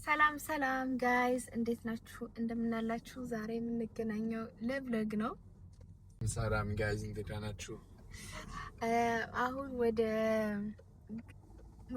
ሰላም ሰላም ጋይስ እንዴት ናችሁ? እንደምናላችሁ። ዛሬ የምንገናኘው ለብለግ ነው። ሰላም ጋይስ እንዴት ናችሁ? አሁን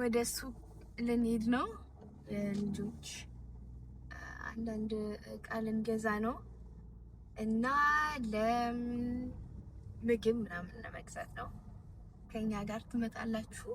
ወደ ሱቅ ልንሄድ ነው። የልጆች አንዳንድ እቃ ልንገዛ ነው እና ለምግብ ምናምን ለመግዛት ነው። ከኛ ጋር ትመጣላችሁ?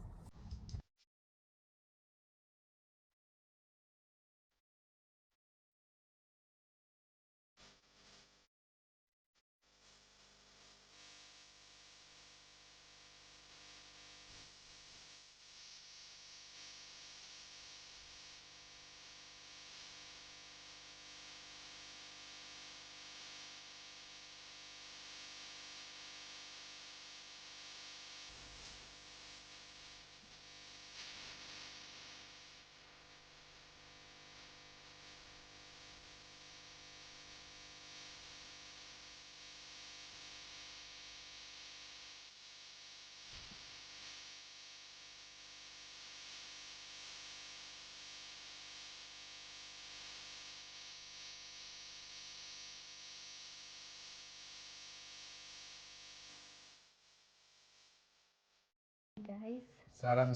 ጋይስ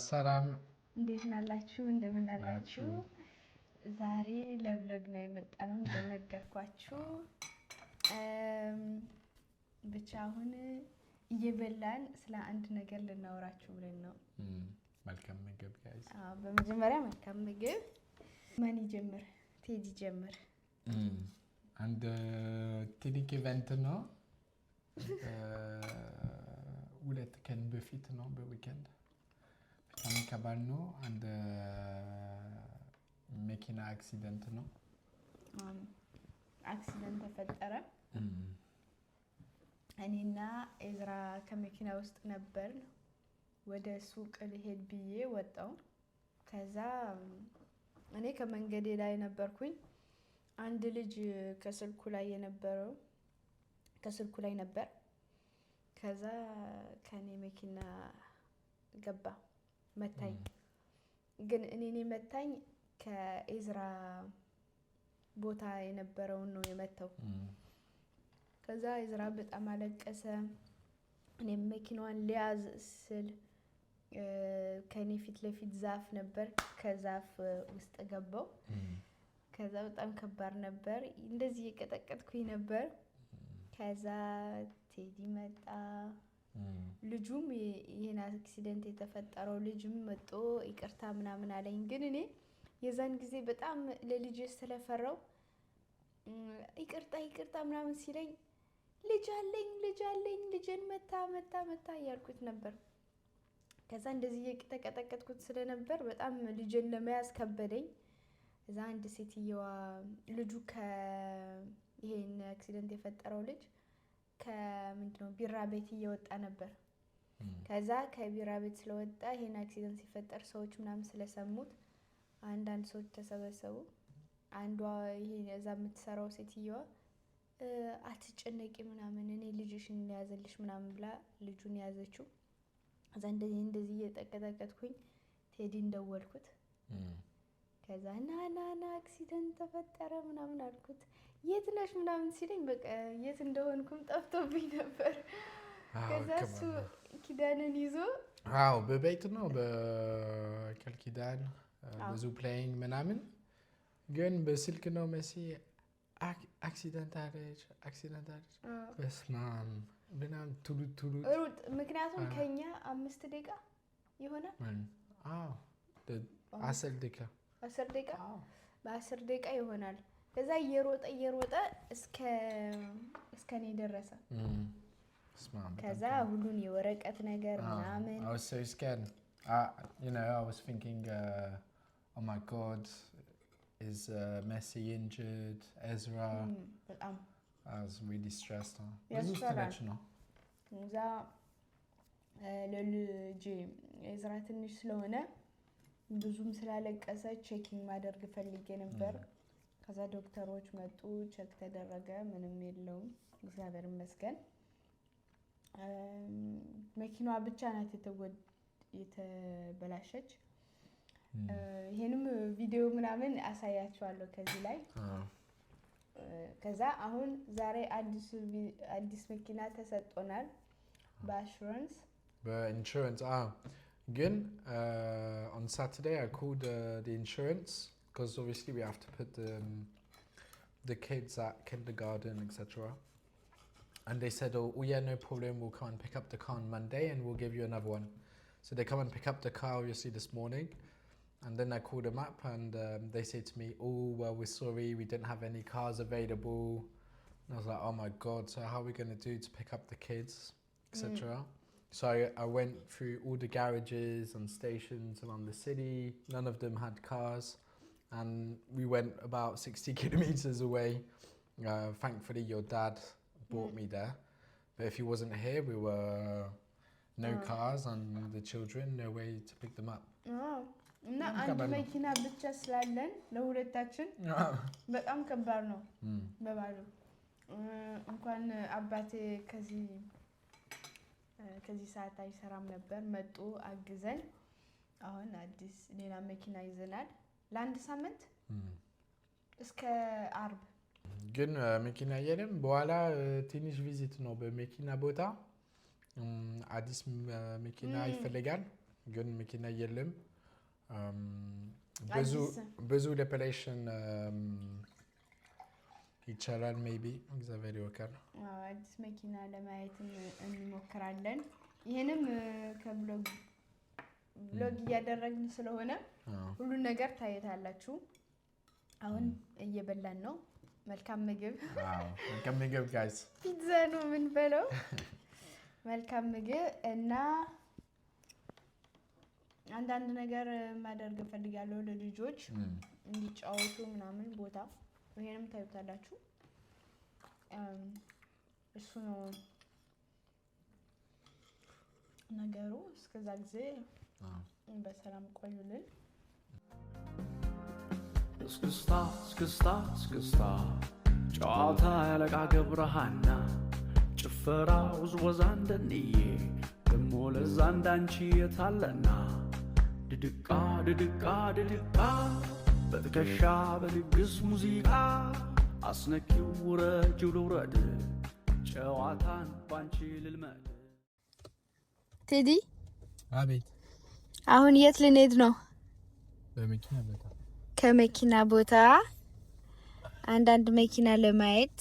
ሰላም እንዴት ናላችሁ? እንደምን አላችሁ? ዛሬ ለብለግ ነው የመጣነው እንደነገርኳችሁ። ብቻ አሁን እየበላን ስለ አንድ ነገር ልናወራችሁ ብለን ነው። መልካም ምግብ ጋይስ። በመጀመሪያ መልካም ምግብ። ማን ይጀምር? ቴዲ ጀምር። አንድ ትልቅ ኢቨንት ነው። ሁለት ቀን በፊት ነው በዊኬንድ በጣም ከባድ ነው። አንድ መኪና አክሲደንት ነው። አክሲደንት ተፈጠረ። እኔና ኤዝራ ከመኪና ውስጥ ነበር። ወደ ሱቅ ልሄድ ብዬ ወጣው። ከዛ እኔ ከመንገዴ ላይ ነበርኩኝ። አንድ ልጅ ከስልኩ ላይ ነበር። ከዛ ከኔ መኪና ገባ መታኝ። ግን እኔ መታኝ ከኤዝራ ቦታ የነበረውን ነው የመታው። ከዛ ኤዝራ በጣም አለቀሰ። እኔም መኪናዋን ሊያዝ ስል ከኔ ፊት ለፊት ዛፍ ነበር። ከዛፍ ውስጥ ገባው። ከዛ በጣም ከባድ ነበር። እንደዚህ እየቀጠቀጥኩኝ ነበር። ከዛ ቴዲ መጣ። ልጁም ይሄን አክሲደንት የተፈጠረው ልጅም መጥቶ ይቅርታ ምናምን አለኝ። ግን እኔ የዛን ጊዜ በጣም ለልጅ ስለፈራው ይቅርታ ምናምን ሲለኝ ልጅ አለኝ ልጅን መታ እያልኩት ነበር። ከዛ እንደዚህ እየተቀጠቀጥኩት ስለነበር በጣም ልጅን ለመያዝ ከበደኝ። እዛ አንድ ሴትየዋ ልጁ ይሄን አክሲደንት የፈጠረው ልጅ ከምንድነው ቢራ ቤት እየወጣ ነበር። ከዛ ከቢራ ቤት ስለወጣ ይሄን አክሲደንት ሲፈጠር ሰዎች ምናምን ስለሰሙት አንዳንድ ሰዎች ተሰበሰቡ። አንዷ ይሄ እዛ የምትሰራው ሴትየዋ አትጨነቂ ምናምን እኔ ልጅሽን ያዘልሽ ምናምን ብላ ልጁን ያዘችው። እዛ እንደዚህ እየተቀጠቀጥኩኝ ቴዲን ደወልኩት። ከዛ ና አክሲደንት ተፈጠረ ምናምን አልኩት። የት ነሽ ምናምን ሲለኝ በቃ የት እንደሆንኩም ጠፍቶብኝ ነበር። ከዛ እሱ ኪዳንን ይዞ በቤት ነው በቃል ኪዳን ብዙ ፕሌይንግ ምናምን፣ ግን በስልክ ነው መሲ አክሲደንት አለች በስመ አብ ምናምን ቱሉ ሩጥ። ምክንያቱም ከኛ 5 ደቂቃ ይሆናል። 10 ደቂቃ በ10 ደቂቃ ይሆናል። ከዛ እየሮጠ እስከ እኔ ደረሰ። ከዛ ሁሉን የወረቀት ነገር ምናምን I was so scared. I was thinking, oh my God, is Messi injured? Ezra? በጣም I was really stressed. ብዙ ስትረች ነው። እዛ ለልጄ ኤዝራ ትንሽ ስለሆነ ብዙም ስላለቀሰ ቼኪንግ ማድረግ ፈልጌ ነበር። ከዛ ዶክተሮች መጡ፣ ቼክ ተደረገ፣ ምንም የለውም እግዚአብሔር ይመስገን። መኪናዋ ብቻ ናት የተበላሸች። ይሄንም ቪዲዮ ምናምን አሳያችኋለሁ ከዚህ ላይ ከዛ አሁን ዛሬ አዲስ መኪና ተሰጥቶናል በኢንሹራንስ ግን on Saturday I called the insurance because obviously we have to put the kids at kindergarten etc. and they said oh yeah no problem we'll come and pick up the car on Monday and we'll give you another one. So they come and pick up the car obviously this morning and then I called them up and they say to me oh well we're sorry we didn't have any cars available and I was like oh my god so how are we going to do to pick up the kids etc. So I went through all the garages and stations around the city. None of them had cars and we went about 60 kilometers away. Thankfully your dad brought me there but if he wasn't here we were no cars and the children no way to pick them up. እና አንድ መኪና ብቻ ስላለን ለሁለታችን በጣም ከባድ ነው በባሉ እንኳን አባቴ ከዚህ ሰዓት አይሰራም ነበር መጡ አግዘን አሁን አዲስ ሌላ መኪና ይዘናል ለአንድ ሳምንት እስከ አርብ ግን መኪና የለም በኋላ ትንሽ ቪዚት ነው በመኪና ቦታ አዲስ መኪና ይፈልጋል ግን መኪና የለም ብዙ ለፕሌሽን ይቻላል ሜቢ እግዚአብሔር ይወካል አዲስ መኪና ለማየት እንሞክራለን ይሄንም ከብሎግ እያደረግን ስለሆነ ሁሉ ነገር ታይታላችሁ አሁን እየበላን ነው መልካም ምግብ ጋይስ ፒዛ ነው ምን በለው መልካም ምግብ እና አንዳንድ ነገር ማድረግ ፈልጋለሁ ለልጆች እንዲጫወቱ ምናምን ቦታ ይሄንም ታዩታላችሁ እሱ ነው ነገሩ እስከዛ ጊዜ በሰላም ቆዩልን እስክስታ ጨዋታ ያለቃ ገብረሃና ጭፈራ ውዝወዛ እንደንዬ ደሞ ለዛ እንዳንቺ የታለና ድድቃ በትከሻ በልግስ ሙዚቃ አስነኪው ውረጅው ልውረድ ጨዋታን ባንቺ ልልመድ ቴዲ አቤት አሁን የት ልንሄድ ነው በመኪና ቦታ ከመኪና ቦታ አንዳንድ መኪና ለማየት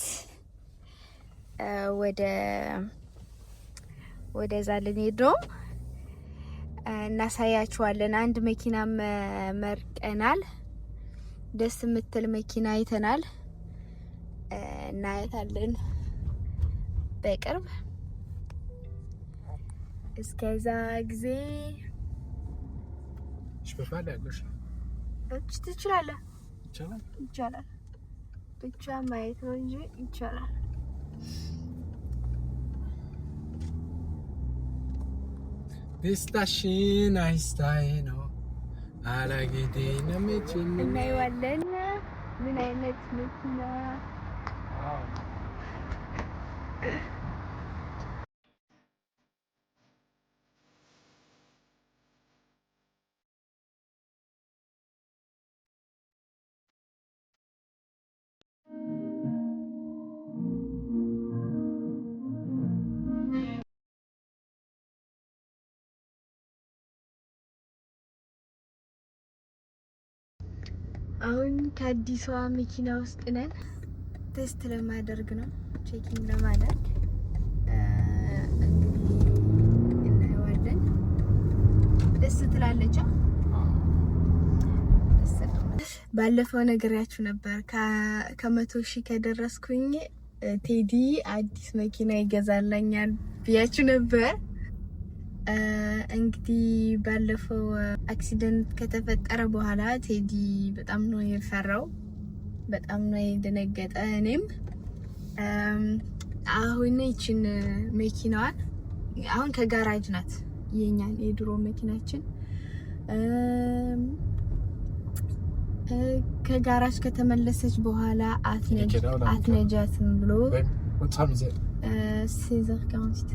ወደዛ ልንሄድ ነው እናሳያችኋለን አንድ መኪና መርቀናል ደስ የምትል መኪና አይተናል እናያታለን በቅርብ እስከዛ ጊዜ ሽፈፋለ ያለሽ ትችላለህ ይቻላል ብቻ ማየት ነው እንጂ ይቻላል ደስታሽን አይስታይ ነው አላጌቴ ነምችን እናይዋለን ምን አይነት መኪና አሁን ከአዲሷ መኪና ውስጥ ነን ቴስት ለማድረግ ነው ቼኪንግ ለማድረግ እንግዲህ እናየዋለን ደስ ትላለች ባለፈው ነገርያችሁ ነበር ከ100,000 ከደረስኩኝ ቴዲ አዲስ መኪና ይገዛልኛል ብያችሁ ነበር እንግዲህ ባለፈው አክሲደንት ከተፈጠረ በኋላ ቴዲ በጣም ነው የፈራው በጣም ነው የደነገጠ እኔም አሁን እቺን መኪናዋን አሁን ከጋራጅ ናት የኛን የድሮ መኪናችን ከጋራጅ ከተመለሰች በኋላ አትነጃትም ብሎ 16h48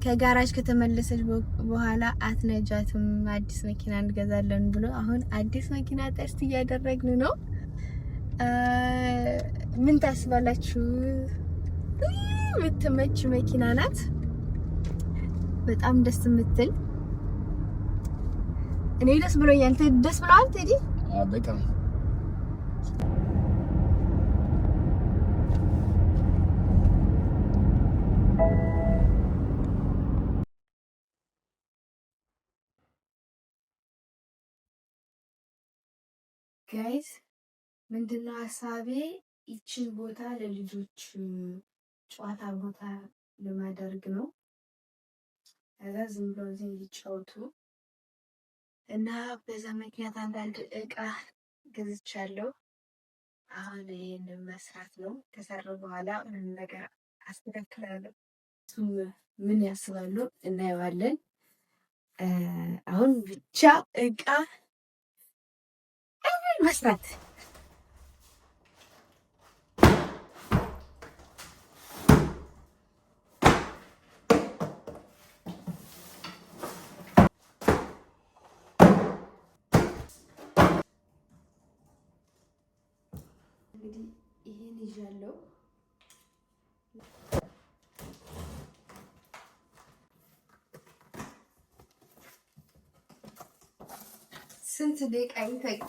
ከጋራጅ ከተመለሰች በኋላ አትነጃትም አዲስ መኪና እንገዛለን ብሎ አሁን አዲስ መኪና ቴስት እያደረግን ነው። ምን ታስባላችሁ? የምትመች መኪና ናት። በጣም ደስ የምትል። እኔ ደስ ብሎኛል። አንተ ደስ ብሎሃል ቴዲ? በጣም ጋይስ ምንድነው ሀሳቤ? ይችን ቦታ ለልጆች ጨዋታ ቦታ ለማድረግ ነው። ከዛ ዝም ብሎ እዚህ እንዲጫወቱ እና በዛ ምክንያት አንዳንድ እቃ ገዝቻለሁ። አሁን ይሄንን መስራት ነው። ከሰራሁ በኋላ ምን ነገር አስተካክላለሁ። እሱም ምን ያስባሉ እናየዋለን። አሁን ብቻ እቃ መስራት እንግዲህ ይሄን ይዣለሁ። ስንት ደቂቃ ይፈጅ?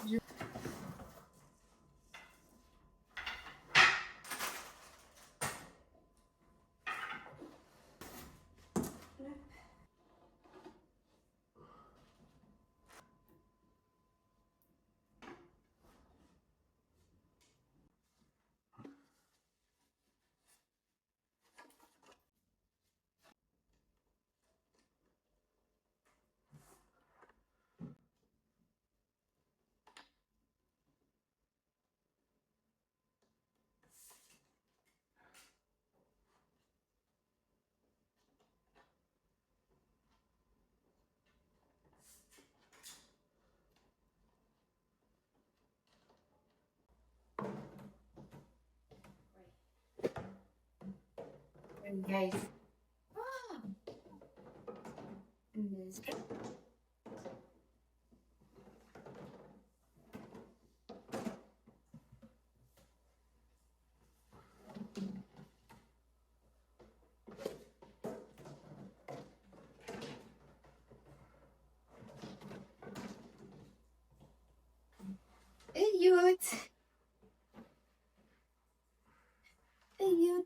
Guys,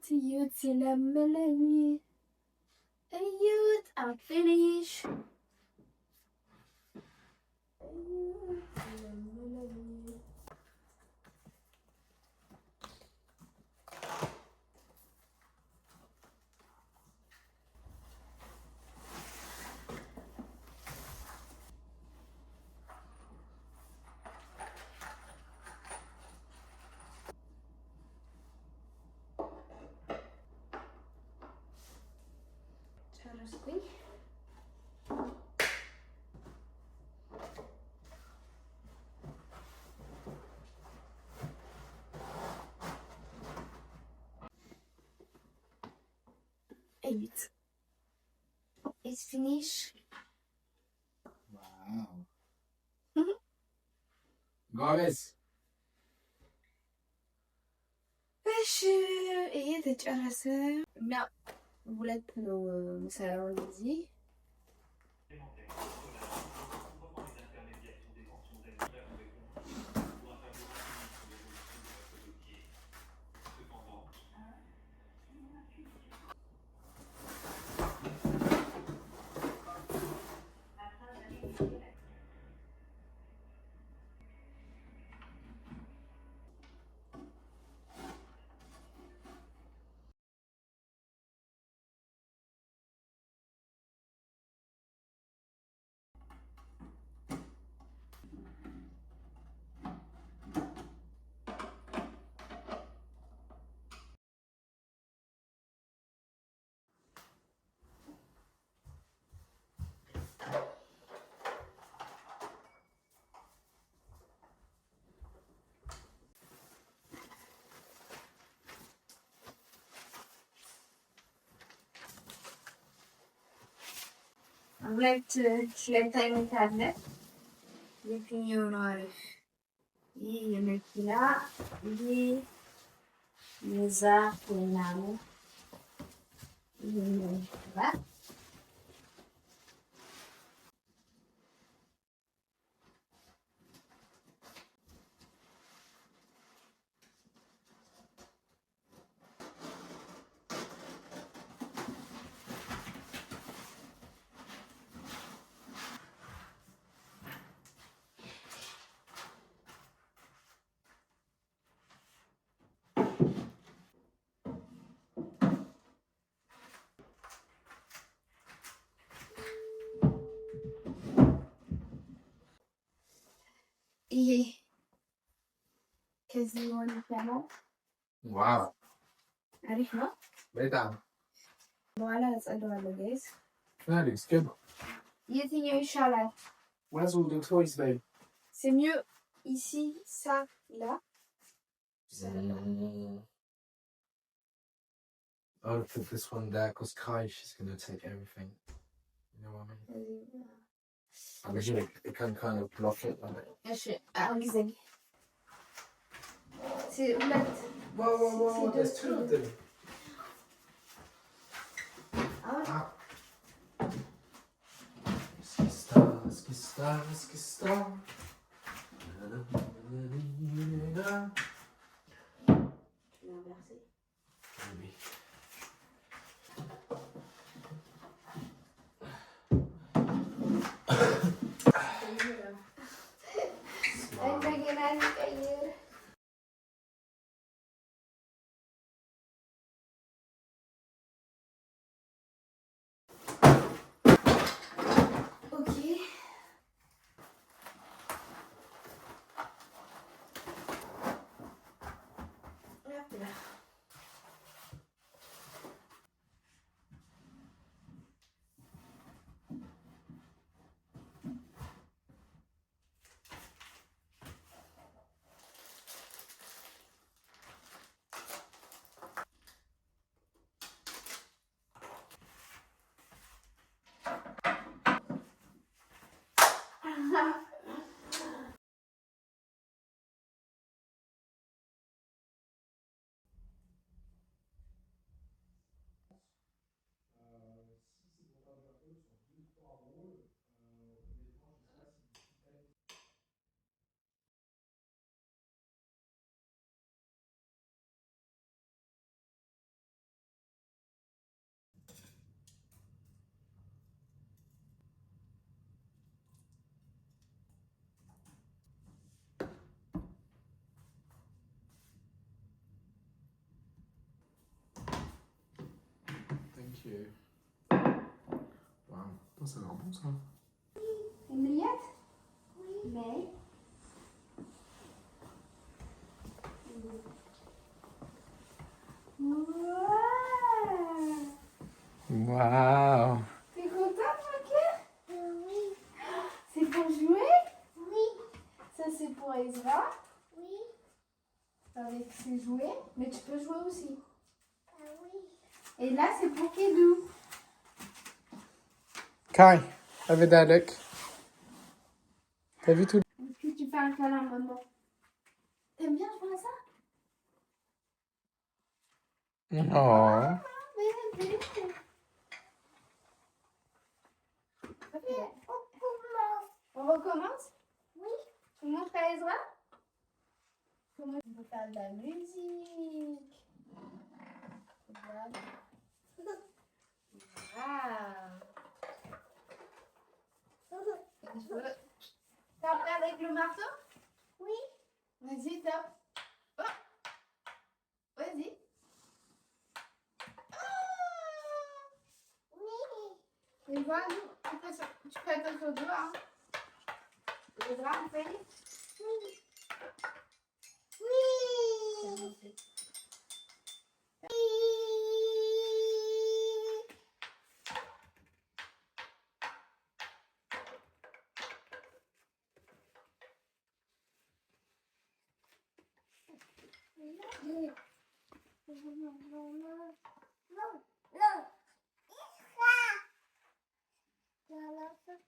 እዩት ሲለምለኝ እዩት አፍንሽ ጨረስኩኝ። እዩት ኢትስ ፊኒሽ። ዋው ጎበዝ። እሺ ይሄ ተጨረሰ እና ሁለት ነው የምሰራው እዚህ ሁለት አይነት አለ። የትኛው ነው አሪፍ? ይህ የመኪና ይሄ የዛፍ ምናምን ይሄ ይባላል። ይሄ ከዚህ ሆነ ይቻላል። ዋው አሪፍ ነው በጣም። በኋላ አጸደዋለሁ ጋይስ። That looks good. የትኛው ይሻላል? Where's all the toys, babe? C'est mieux ici, ça, là. I'll put this one there because Kai, she's going to take everything. You know what I mean? I wish it can kind of block it. Like. እሺ አሁን ጊዜ ሁለት Whoa, there's two of them. Let's get started. Maybe. እንደገና እንቀይር። ኦኬ Thank you. Wow, that's a lot more. እንያት ነይ Wow. T'es contente, ok? Oui. C'est pour jouer? Oui. Ça, c'est pour Ezra? Oui. Avec ses jouets. Mais tu peux jouer aussi. Ah oui. Et là, c'est pour Kédou. Kai, over there, look. T'as vu tout? Est-ce que tu fais un câlin, maman? T'aimes bien jouer à ça? Oh. On recommence? Oui. Tu montres à Ezra? Comment on peut faire de la musique? Voilà. Wow. Tape avec le marteau? Oui. Vas-y, tape. Oh. Vas-y. Oui. Et voilà, tu fais attention aux doigts. Hein. Les bras, on fait? Oui. Oui. La la